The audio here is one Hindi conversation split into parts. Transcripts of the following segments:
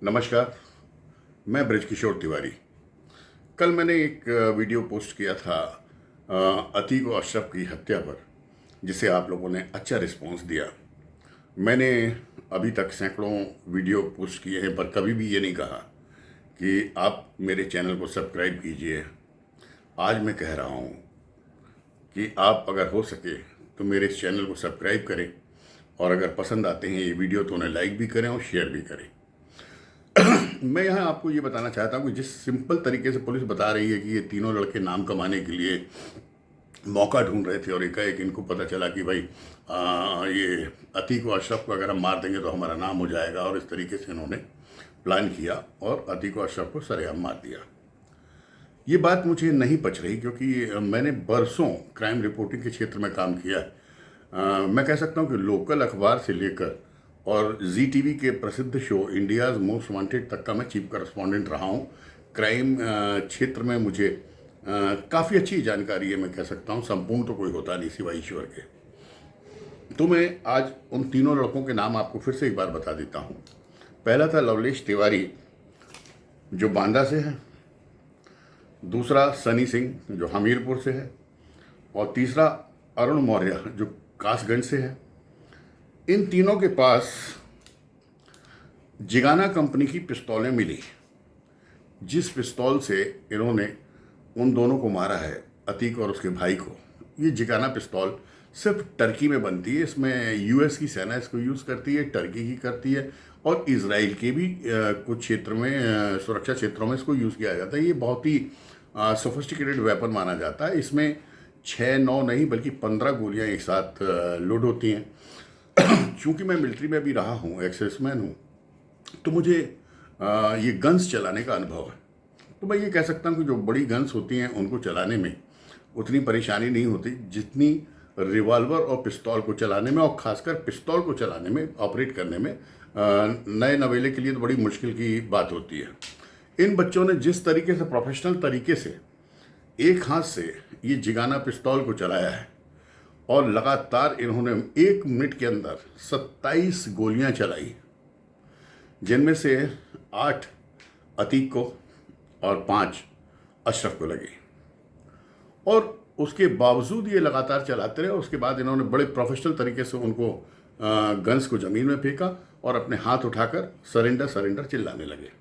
नमस्कार। मैं ब्रजकिशोर तिवारी। कल मैंने एक वीडियो पोस्ट किया था अतीक और अशरफ की हत्या पर, जिसे आप लोगों ने अच्छा रिस्पॉन्स दिया। मैंने अभी तक सैकड़ों वीडियो पोस्ट किए हैं, पर कभी भी ये नहीं कहा कि आप मेरे चैनल को सब्सक्राइब कीजिए। आज मैं कह रहा हूँ कि आप अगर हो सके तो मेरे इस चैनल को सब्सक्राइब करें, और अगर पसंद आते हैं ये वीडियो तो उन्हें लाइक भी करें और शेयर भी करें। मैं यहाँ आपको ये बताना चाहता हूँ कि जिस सिंपल तरीके से पुलिस बता रही है कि ये तीनों लड़के नाम कमाने के लिए मौका ढूंढ रहे थे, और एकाएक इनको पता चला कि भाई ये अतीक और अशरफ को अगर हम मार देंगे तो हमारा नाम हो जाएगा, और इस तरीके से इन्होंने प्लान किया और अतीक और अशरफ को सरेआम मार दिया। ये बात मुझे नहीं पच रही, क्योंकि मैंने बरसों क्राइम रिपोर्टिंग के क्षेत्र में काम किया है। मैं कह सकता हूँ कि लोकल अखबार से लेकर और जी टीवी के प्रसिद्ध शो इंडियाज़ मोस्ट वांटेड तक का मैं चीफ करस्पॉन्डेंट रहा हूँ। क्राइम क्षेत्र में मुझे काफ़ी अच्छी जानकारी है। मैं कह सकता हूँ संपूर्ण तो कोई होता नहीं सिवाय ईश्वर के। तो मैं आज उन तीनों लड़कों के नाम आपको फिर से एक बार बता देता हूँ। पहला था लवलेश तिवारी, जो बांदा से है। दूसरा सनी सिंह, जो हमीरपुर से है। और तीसरा अरुण मौर्य, जो कासगंज से है। इन तीनों के पास जिगाना कंपनी की पिस्तौलें मिली, जिस पिस्तौल से इन्होंने उन दोनों को मारा है, अतीक और उसके भाई को। ये जिगाना पिस्तौल सिर्फ टर्की में बनती है। इसमें यूएस की सेना इसको यूज़ करती है, टर्की की करती है, और इजराइल के भी कुछ क्षेत्र में सुरक्षा क्षेत्रों में इसको यूज़ किया जाता है। ये बहुत ही सोफिस्टिकेटेड वेपन माना जाता है। इसमें 6-9 नहीं बल्कि 15 गोलियां एक साथ लोड होती हैं। चूँकि मैं मिलिट्री में भी रहा हूँ, एक्सेसमैन हूँ, तो मुझे ये गन्स चलाने का अनुभव है। तो मैं ये कह सकता हूँ कि जो बड़ी गन्स होती हैं उनको चलाने में उतनी परेशानी नहीं होती जितनी रिवॉल्वर और पिस्तौल को चलाने में, और ख़ासकर पिस्तौल को चलाने में, ऑपरेट करने में नए नवेले के लिए तो बड़ी मुश्किल की बात होती है। इन बच्चों ने जिस तरीके से, प्रोफेशनल तरीके से, एक हाथ से ये जिगाना पिस्तौल को चलाया है, और लगातार इन्होंने 1 मिनट के अंदर 27 गोलियां चलाई, जिनमें से 8 अतीक को और 5 अशरफ को लगी। और उसके बावजूद ये लगातार चलाते रहे। उसके बाद इन्होंने बड़े प्रोफेशनल तरीके से उनको गन्स को ज़मीन में फेंका और अपने हाथ उठाकर सरेंडर सरेंडर चिल्लाने लगे।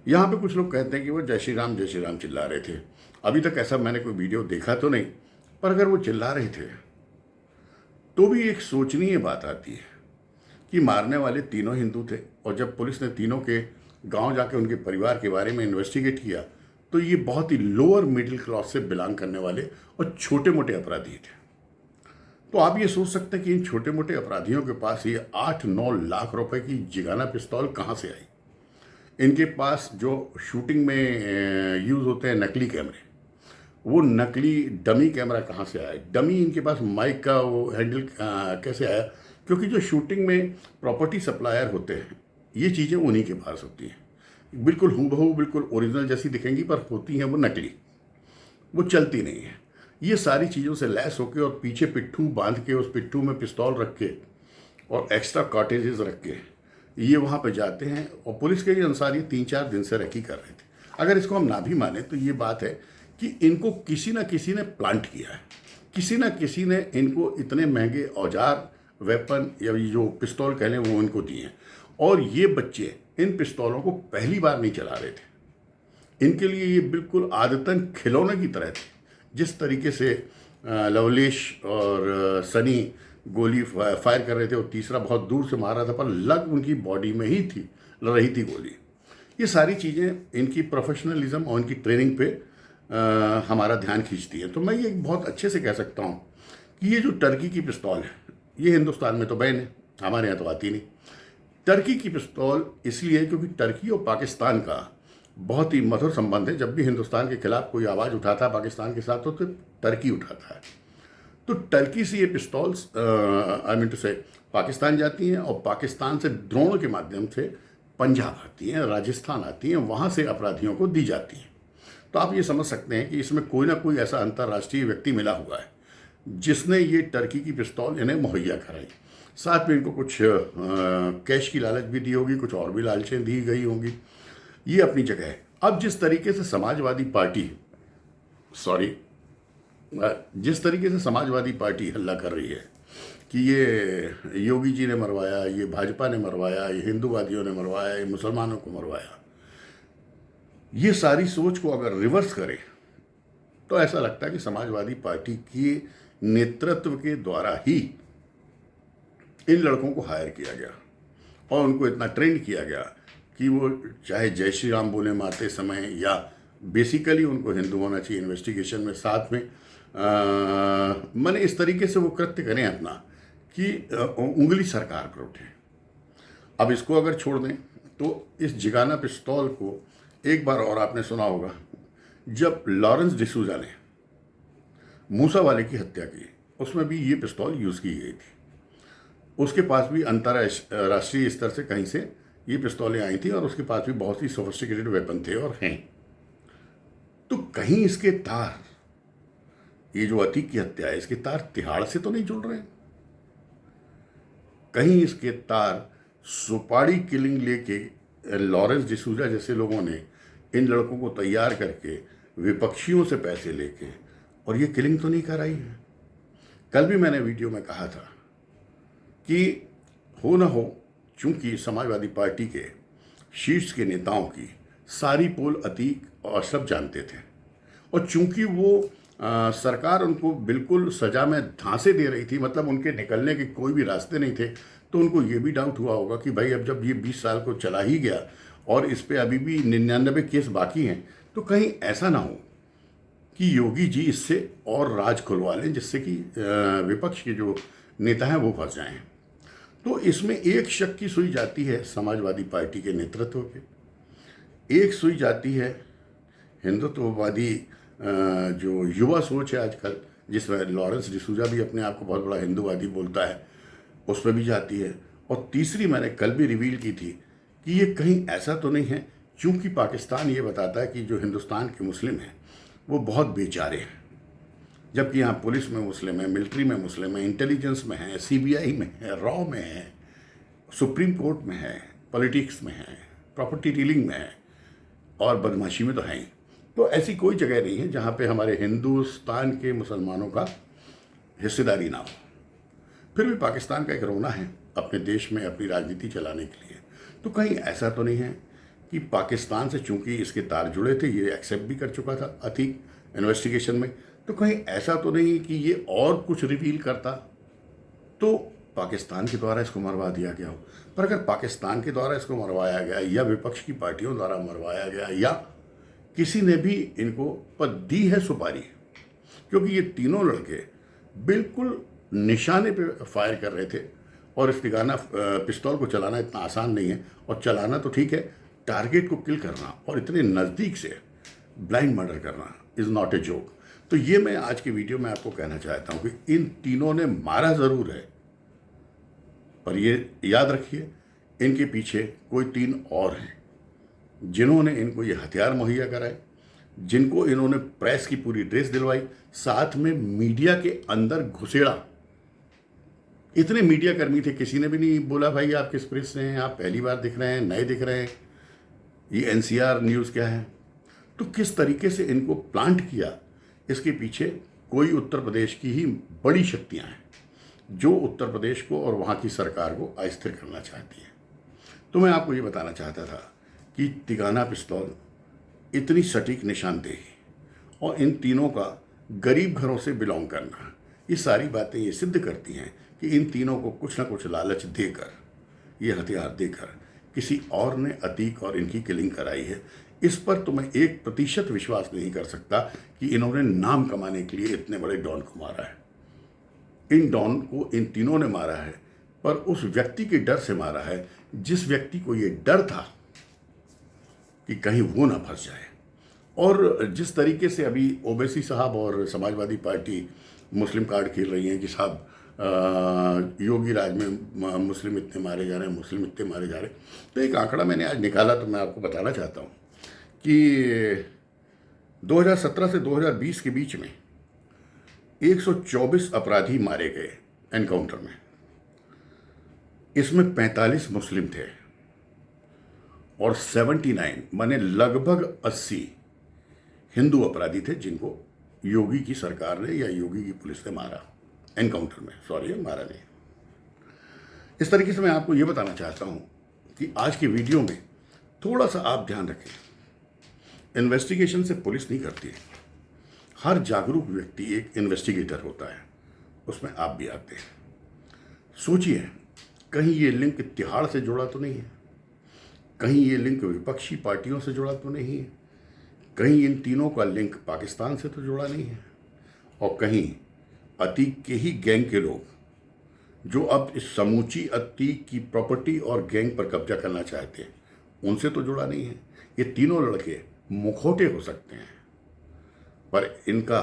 यहाँ पे कुछ लोग कहते हैं कि वो जय श्री राम चिल्ला रहे थे। अभी तक ऐसा मैंने कोई वीडियो देखा तो नहीं, पर अगर वो चिल्ला रहे थे तो भी एक सोचनीय बात आती है कि मारने वाले तीनों हिंदू थे, और जब पुलिस ने तीनों के गांव जाके उनके परिवार के बारे में इन्वेस्टिगेट किया तो ये बहुत ही लोअर मिडिल क्लास से बिलोंग करने वाले और छोटे मोटे अपराधी थे। तो आप ये सोच सकते हैं कि इन छोटे मोटे अपराधियों के पास ये 8-9 लाख रुपए की जिगाना पिस्तौल कहाँ से आई। इनके पास जो शूटिंग में यूज़ होते हैं नकली कैमरे, वो नकली डमी कैमरा कहाँ से आया। डमी इनके पास माइक का वो हैंडल कैसे आया, क्योंकि जो शूटिंग में प्रॉपर्टी सप्लायर होते हैं ये चीज़ें उन्हीं के पास होती हैं। बिल्कुल हूबहू, बिल्कुल ओरिजिनल जैसी दिखेंगी, पर होती हैं वो नकली, वो चलती नहीं है। ये सारी चीज़ों से लैस होके और पीछे पिट्ठू बांध के, उस पिट्ठू में पिस्तौल रख के और एक्स्ट्रा कार्टेजेस रख के ये वहाँ पे जाते हैं। और पुलिस के अनुसार ये 3-4 दिन से रेकी कर रहे थे। अगर इसको हम ना भी माने तो ये बात है कि इनको किसी ना किसी ने प्लांट किया है, किसी ना किसी ने इनको इतने महंगे औजार, वेपन या ये जो पिस्तौल कह लें वो इनको दिए हैं। और ये बच्चे इन पिस्तौलों को पहली बार नहीं चला रहे थे। इनके लिए ये बिल्कुल आदतन खिलौने की तरह थे। जिस तरीके से लवलेश और सनी गोली फायर कर रहे थे, और तीसरा बहुत दूर से मार रहा था पर लग उनकी बॉडी में ही थी, रही थी गोली। ये सारी चीज़ें इनकी प्रोफेशनलिज्म और इनकी ट्रेनिंग पे हमारा ध्यान खींचती है। तो मैं ये बहुत अच्छे से कह सकता हूँ कि ये जो टर्की की पिस्तौल है ये हिंदुस्तान में तो बैन है, हमारे यहाँ तो आती नहीं। टर्की की पिस्तौल इसलिए क्योंकि टर्की और पाकिस्तान का बहुत ही मधुर संबंध है। जब भी हिंदुस्तान के खिलाफ कोई आवाज़ उठाता है पाकिस्तान के साथ, तो टर्की उठाता है। तो टर्की से ये पिस्तौल्स आई मीन टू से पाकिस्तान जाती हैं, और पाकिस्तान से ड्रोन के माध्यम से पंजाब आती हैं, राजस्थान आती हैं, वहाँ से अपराधियों को दी जाती हैं। तो आप ये समझ सकते हैं कि इसमें कोई ना कोई ऐसा अंतर्राष्ट्रीय व्यक्ति मिला हुआ है जिसने ये टर्की की पिस्तौल इन्हें मुहैया कराई। साथ में इनको कुछ कैश की लालच भी दी होगी, कुछ और भी लालचें दी गई होंगी। ये अपनी जगह है। अब जिस तरीके से समाजवादी पार्टी सॉरी जिस तरीके से समाजवादी पार्टी हल्ला कर रही है कि ये योगी जी ने मरवाया, ये भाजपा ने मरवाया, ये हिंदूवादियों ने मरवाया, ये मुसलमानों को मरवाया, ये सारी सोच को अगर रिवर्स करें तो ऐसा लगता है कि समाजवादी पार्टी के नेतृत्व के द्वारा ही इन लड़कों को हायर किया गया और उनको इतना ट्रेंड किया गया कि वो चाहे जय श्री राम बोले मारते समय या बेसिकली उनको हिंदू होना चाहिए इन्वेस्टिगेशन में, साथ में मैंने इस तरीके से वो कृत्य करें अपना कि उंगली सरकार पर उठे। अब इसको अगर छोड़ दें तो इस जिगाना पिस्तौल को एक बार और आपने सुना होगा, जब लॉरेंस डिसूजा ने मूसा वाले की हत्या की, उसमें भी ये पिस्तौल यूज़ की गई थी। उसके पास भी अंतर्राष्ट्रीय स्तर से कहीं से ये पिस्तौलें आई थी और उसके पास भी बहुत ही सोफिस्टिकेटेड वेपन थे और हैं। तो कहीं इसके तार, ये जो अतीक की हत्या है, इसके तार तिहाड़ से तो नहीं जुड़ रहे हैं? कहीं इसके तार सुपारी किलिंग लेके लॉरेंस डिसूजा जैसे लोगों ने इन लड़कों को तैयार करके विपक्षियों से पैसे लेके और ये किलिंग तो नहीं कराई है? कल भी मैंने वीडियो में कहा था कि हो न हो, चूंकि समाजवादी पार्टी के शीर्ष के नेताओं की सारी पोल अतीक और सब जानते थे और चूंकि वो सरकार उनको बिल्कुल सजा में धांसे दे रही थी, मतलब उनके निकलने के कोई भी रास्ते नहीं थे, तो उनको ये भी डाउट हुआ होगा कि भाई अब जब ये 20 साल को चला ही गया और इस पे अभी भी 99 केस बाकी हैं, तो कहीं ऐसा ना हो कि योगी जी इससे और राज खुलवा लें जिससे कि विपक्ष के जो नेता हैं वो फंस जाएं। तो इसमें एक शक की सुई जाती है समाजवादी पार्टी के नेतृत्व पे, एक सुई जाती है हिंदुत्ववादी जो युवा सोच है आजकल, जिसमें लॉरेंस डिसूजा भी अपने आप को बहुत बड़ा हिंदूवादी बोलता है, उस पर भी जाती है। और तीसरी मैंने कल भी रिवील की थी कि ये कहीं ऐसा तो नहीं है, क्योंकि पाकिस्तान ये बताता है कि जो हिंदुस्तान के मुस्लिम हैं वो बहुत बेचारे हैं, जबकि यहाँ पुलिस में मुस्लिम है, मिलिट्री में मुस्लिम है, इंटेलिजेंस में है, सीबीआई में है, रॉ में है, सुप्रीम कोर्ट में है, पॉलिटिक्स में है, प्रॉपर्टी डीलिंग में है और बदमाशी में तो है ही। तो ऐसी कोई जगह नहीं है जहाँ पे हमारे हिंदुस्तान के मुसलमानों का हिस्सेदारी ना हो। फिर भी पाकिस्तान का एक रोना है अपने देश में अपनी राजनीति चलाने के लिए। तो कहीं ऐसा तो नहीं है कि पाकिस्तान से, चूंकि इसके तार जुड़े थे, ये एक्सेप्ट भी कर चुका था अतीक इन्वेस्टिगेशन में, तो कहीं ऐसा तो नहीं कि ये और कुछ रिवील करता तो पाकिस्तान के द्वारा इसको मरवा दिया गया हो। पर अगर पाकिस्तान के द्वारा इसको मरवाया गया या विपक्ष की पार्टियों द्वारा मरवाया गया या किसी ने भी इनको पद दी है सुपारी, क्योंकि ये तीनों लड़के बिल्कुल निशाने पे फायर कर रहे थे और इस तिगाना पिस्तौल को चलाना इतना आसान नहीं है। और चलाना तो ठीक है, टारगेट को किल करना और इतने नज़दीक से ब्लाइंड मर्डर करना इज़ नॉट ए जोक। तो ये मैं आज की वीडियो में आपको कहना चाहता हूँ कि इन तीनों ने मारा ज़रूर है, पर ये याद रखिए इनके पीछे कोई तीन और हैं जिन्होंने इनको ये हथियार मुहैया कराए, जिनको इन्होंने प्रेस की पूरी ड्रेस दिलवाई, साथ में मीडिया के अंदर घुसेड़ा। इतने मीडिया कर्मी थे, किसी ने भी नहीं बोला भाई आप किस प्रेस से हैं, आप पहली बार दिख रहे हैं, नए दिख रहे हैं, ये एनसीआर न्यूज़ क्या है। तो किस तरीके से इनको प्लांट किया, इसके पीछे कोई उत्तर प्रदेश की ही बड़ी शक्तियां हैं जो उत्तर प्रदेश को और वहाँ की सरकार को अस्थिर करना चाहती हैं। तो मैं आपको ये बताना चाहता था कि तिगाना पिस्तौल, इतनी सटीक निशानदेही और इन तीनों का गरीब घरों से बिलोंग करना, ये सारी बातें ये सिद्ध करती हैं कि इन तीनों को कुछ ना कुछ लालच देकर, ये हथियार देकर किसी और ने अतीक और इनकी किलिंग कराई है। इस पर तो मैं 1% विश्वास नहीं कर सकता कि इन्होंने नाम कमाने के लिए इतने बड़े डॉन को मारा है। इन डॉन को इन तीनों ने मारा है, पर उस व्यक्ति के डर से मारा है जिस व्यक्ति को ये डर था कि कहीं वो ना फंस जाए। और जिस तरीके से अभी ओवैसी साहब और समाजवादी पार्टी मुस्लिम कार्ड खेल रही हैं कि साहब योगी राज में मुस्लिम इतने मारे जा रहे हैं, मुस्लिम इतने मारे जा रहे हैं, तो एक आंकड़ा मैंने आज निकाला तो मैं आपको बताना चाहता हूँ कि 2017 से 2020 के बीच में 124 अपराधी मारे गए एनकाउंटर में। इसमें 45 मुस्लिम थे और 79 माने लगभग 80 हिंदू अपराधी थे जिनको योगी की सरकार ने या योगी की पुलिस ने मारा एनकाउंटर में। सॉरी, मारा नहीं। इस तरीके से मैं आपको ये बताना चाहता हूं कि आज की वीडियो में थोड़ा सा आप ध्यान रखें, इन्वेस्टिगेशन से पुलिस नहीं करती है। हर जागरूक व्यक्ति एक इन्वेस्टिगेटर होता है, उसमें आप भी आते हैं। सोचिए, कहीं ये लिंक तिहाड़ से जुड़ा तो नहीं है, कहीं ये लिंक विपक्षी पार्टियों से जुड़ा तो नहीं है, कहीं इन तीनों का लिंक पाकिस्तान से तो जुड़ा नहीं है, और कहीं अतीक के ही गैंग के लोग जो अब इस समूची अतीक की प्रॉपर्टी और गैंग पर कब्जा करना चाहते हैं उनसे तो जुड़ा नहीं है। ये तीनों लड़के मुखौटे हो सकते हैं, पर इनका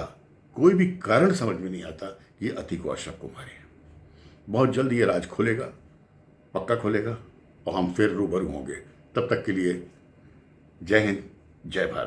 कोई भी कारण समझ में नहीं आता कि ये अतीक और अशरफ को मारे। बहुत जल्द ये राज खुलेगा, पक्का खुलेगा, और हम फिर रूबरू होंगे। तब तक के लिए जय हिंद, जय भारत।